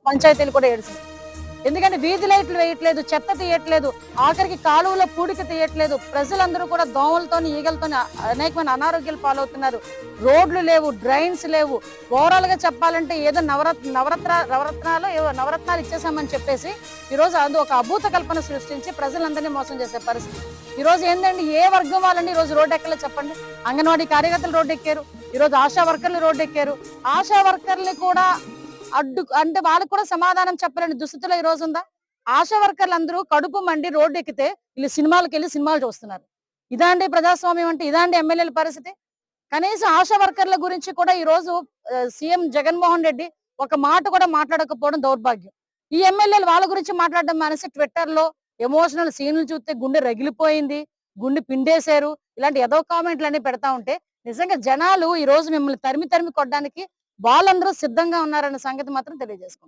పంచాయతీలు కూడా ఏడుస్తున్నాయి. ఎందుకంటే వీధి లైట్లు వేయట్లేదు, చెత్త తీయట్లేదు, ఆఖరికి కాలువలో పూడిక తీయట్లేదు. ప్రజలందరూ కూడా దోమలతోని ఈగలతోని అనేకమైన అనారోగ్యాలు పాలవుతున్నారు. రోడ్లు లేవు, డ్రైన్స్ లేవు. ఓవరాల్ గా చెప్పాలంటే ఏదో నవరత్నాలు ఇచ్చేసామని చెప్పేసి ఈ రోజు అది ఒక అభూత కల్పన సృష్టించి ప్రజలందరినీ మోసం చేసే పరిస్థితి. ఈ రోజు ఏంటండి, ఏ వర్గం వాళ్ళని ఈ రోజు రోడ్డు ఎక్కలే చెప్పండి. అంగన్వాడీ కార్యకర్తలు రోడ్డు ఎక్కారు, ఈ రోజు ఆశా వర్కర్లు రోడ్డు ఎక్కారు. ఆశా వర్కర్లు కూడా అంటే వాళ్ళకి కూడా సమాధానం చెప్పలేని దుస్థితిలో ఈ రోజు ఉందా? ఆశా వర్కర్లు అందరూ కడుపు మండి రోడ్డు ఎక్కితే వీళ్ళు సినిమాలకు వెళ్ళి సినిమాలు చూస్తున్నారు. ఇదాండి ప్రజాస్వామ్యం అంటే, ఇదాండి ఎమ్మెల్యేల పరిస్థితి? కనీసం ఆశా వర్కర్ల గురించి కూడా ఈ రోజు సీఎం జగన్మోహన్ రెడ్డి ఒక మాట కూడా మాట్లాడకపోవడం దౌర్భాగ్యం. ఈ ఎమ్మెల్యేలు వాళ్ళ గురించి మాట్లాడడం మానేసి ట్విట్టర్ లో ఎమోషనల్ సీన్లు చూస్తే గుండె రగిలిపోయింది, గుండె పిండేశారు, ఇలాంటి ఏదో కామెంట్లు అన్ని పెడతా ఉంటే నిజంగా జనాలు ఈ రోజు మిమ్మల్ని తరిమి తరిమి కొట్టడానికి వాళ్ళందరూ సిద్ధంగా ఉన్నారన్న సంగతి మాత్రం తెలియజేసుకుంటారు.